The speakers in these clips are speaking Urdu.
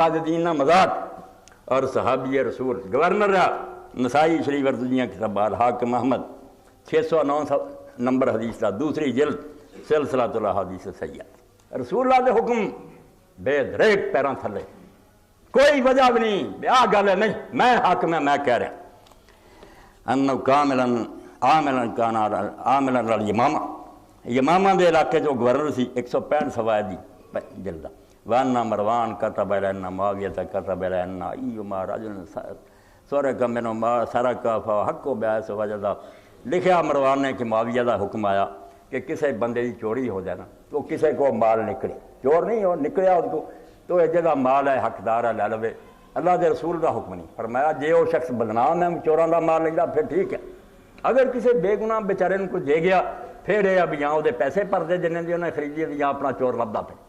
دین مذاق اور صحابی رسول گورنر نسائی شریف ورزیاں کتاب الحاکم محمد 609 نمبر حدیث کا دوسری جلد سلسلۃ الاحادیث الصحیحہ رسول اللہ دے حکم بے دریک پیروں تھلے کوئی وجہ بھی نہیں آ گل ہے نہیں میں حاکم ہے میں کہہ رہا انہو کاملا عاملا کانا عاملا یمامہ یمامہ دے علاقے جو گورنر سی 165 سوائے دی جلدہ وَأَنَّ مَرْوَانَ كَتَبَ إِلَيْنَا مُعَاوِيَةَ كَتَبَ إِلَيْنَا أَيُّمَا رَجُلٍ سَرَقَ مِنْهُ مَا سَرَقَ فَحَقُّ بِأَيْسِ وَجَدَ لکھیا مروان نے کہ معاویہ دا حکم آیا کہ کسے بندے دی چوری ہو جائے نا تو کسے کو مال نکلے چور نہیں ہو نکلیا اس کو تو یہ جگہ مال ہے حقدار ہے لے لوے اللہ دے رسول دا حکم نہیں فرمایا جے وہ شخص بدنام ہے چوراں دا مال لے پھر ٹھیک ہے اگر کسی بے گناہ بیچارے کو دے گیا پھر یہ اب یہاں وہ پیسے پردے جنہیں دی انہیں خریدی یا اپنا چور لبدا پھر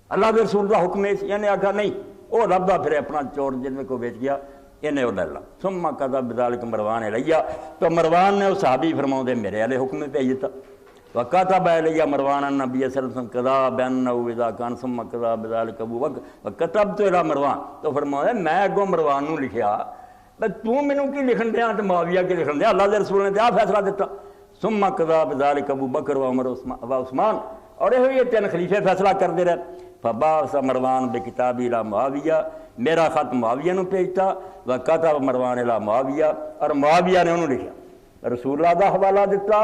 اللہ دے رسول دا حکم ہے یعنی آگا نہیں وہ لبدا پھر اپنا چور جن میں کو بیچ گیا انہیں وہ ڈر ثم قضى بذلك مروان علیہ تو مروان نے اس صحابی فرماؤں دے میرے علیہ حکم پہ یہ تھا وَقَتَبَ عَلَيَّ مروان النبی صلی اللہ علیہ وسلم قضى بأنه إذا كان ثم قضى بذلك ابو بکر وَكَتَبْتُ إلى مروان تو فرماؤں دے میں اگوں مروان نو لکھیا تو منوں کی لکھن دیا تو معاویہ کی لکھن دیا اللہ دے رسول نے دیا فیصلہ دیتا ثم قضى بذلك ابو بکر وعمر وعثمان اور یہ تین خلیفے فیصلہ کر دے رہے فبعث مروان بکتاب الى معاویہ میرا خط معاویہ نے بھیجتا وکتب مروان الى معاویہ اور معاویہ نے انہوں لکھا رسول اللہ دا حوالہ دیتا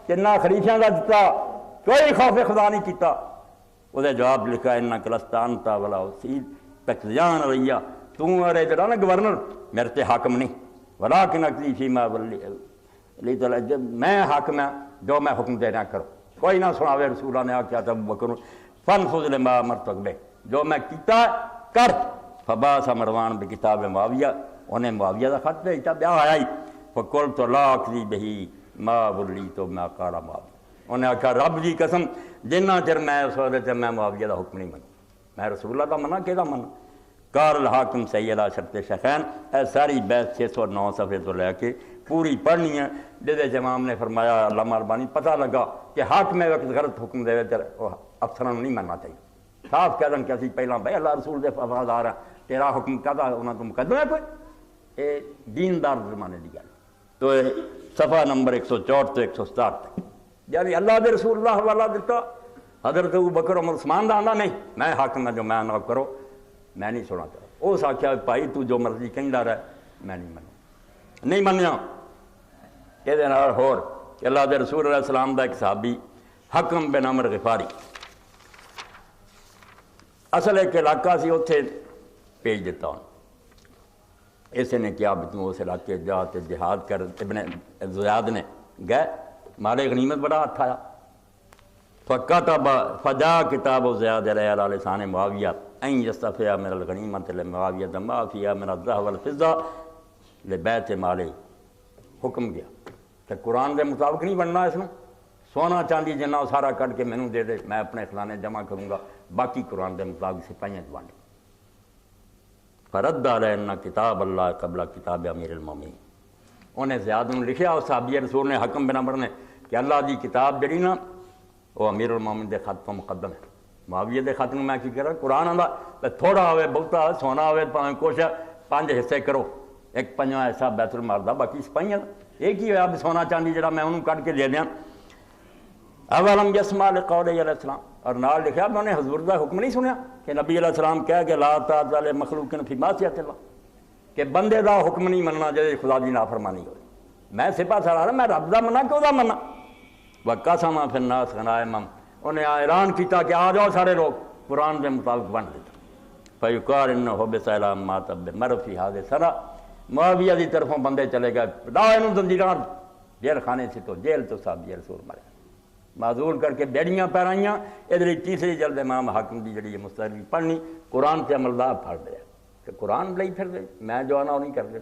تینہ خلیفیاں دا دیتا کوئی خوف خدا نہیں کیتا وہ دے جواب لکھا انک لست انت ولا اسید تقضیان علیہ تو ارے جڑا نا گورنر میرے تے حاکم نہیں ولیکن اقضی فیما ولی میں حاکم ہاں جو میں حکم دینا کرو کوئی نہ سناوے رسول اللہ نے آکیا تھا بکر فانفذ لما امرتک بہ جو میں کیتا کر فبعث مروان بکتاب معاویہ انہیں معاویہ دا خط بھیجتا بیاہ آیا ہی فقلت لا اقضی بہی ما ولیت ما قال معاویہ انہیں آکھا رب جی قسم جنہ چر میں اس وقت میں معاویہ دا حکم نہیں منا میں رسول اللہ دا منا کہ دا منا قال الحاکم سیدہ شرط شیخین اے ساری بیت 609 صفحے تو لے کے پوری پڑھنی ہے جدے امام نے فرمایا علامہ البانی پتہ لگا کہ حاکم وقت غلط حکم دے افسروں نہیں مننا چاہیے صاف کہہ دیں کہ اسی پہلا بھائی اللہ رسول دے وفادار ہیں تیرا حکم کہتا انہوں تو مقدمہ ہے کوئی یہ دیندار زمانے دی گل تو صفحہ نمبر 164 تو 167 تک یعنی اللہ دے رسول اللہ حوالہ دیتا حضرت ابو بکر عمر عثمان دا آندا نہیں میں حاکم ہے جو میں نہ کرو میں نہیں سنا چاہتا اس آخیا بھائی تو جو مرضی کہندا رہے میں نہیں مننا نہیں منیا یہ ہور کہ اللہ دے رسول علیہ السلام دا ایک صحابی حکم بن عمر غفاری اصل ایک علاقہ سی اتنے بھیج دیتا ہوں اسے نے کیا بھی تم اس علاقے جا تے جہاد کر ابن زیاد نے گئے مال غنیمت بڑا ہاتھ آیا فکتب فجا کتاب زیاد علیہ لسان معاویہ ان یستفیہ من الغنیمت لمعاویہ ما فیہ من الذهب والفضہ لبیت مال حکم گیا کہ قرآن دے مطابق نہیں بننا اس میں سونا چاندی جنہ سارا کٹ کے مینوں دے دے میں اپنے خزانے جمع کروں گا باقی قرآن دے مطابق سپاہیاں بانٹے فرد علیہ کتاب اللہ قبل کتاب امیر المومنین انہیں زیاد نے لکھیا اور صحابی رسول نے حکم بن عمر نے کہ اللہ دی کتاب جڑی نا وہ امیر المومنین دے خط تو مقدم ہے معاویہ دے خط میں کی کرا قرآن آندا تھوڑا ہوئے بہتا سونا ہوئے پاویں کچھ 5 حصے کرو ایک پنجواں ایسا بیت المال دا باقی سپاہیاں ایک ہی ہوا بھی سونا چاندی جڑا میں انہوں کٹ کے دے دیاں اولم یسمع لقول علیہ السلام اور نال لکھا میں نے حضور دا حکم نہیں سنیا کہ نبی علیہ السلام کہہ کہ لا طاعۃ لمخلوق فی معصیۃ اللہ کہ بندے دا حکم نہیں مننا جے خدا دی نافرمانی ہوئے میں سپاہ سالار میں رب دا منا کیوں دا منا وقسم فی الناس غنائمہم انہیں اعلان کیتا کہ آ جاؤ سارے لوگ قرآن دے مطابق بن دیتا فیقارنہ بسلام ماتب مرفی حاضر سرا معاویہ دی طرفوں بندے چلے گئے لا انہوں زنجیران جیل خانے سے تو جیل تو صحابی رسول مرے معذور کر کے بیڑیاں پیرائیاں ادھر تیسری جلد امام حاکم دی جڑی مستدرک پڑھنی قرآن سے عملدار پھڑ دیا کہ قرآن لئی پھر دے میں جو آنا وہ نہیں کر دے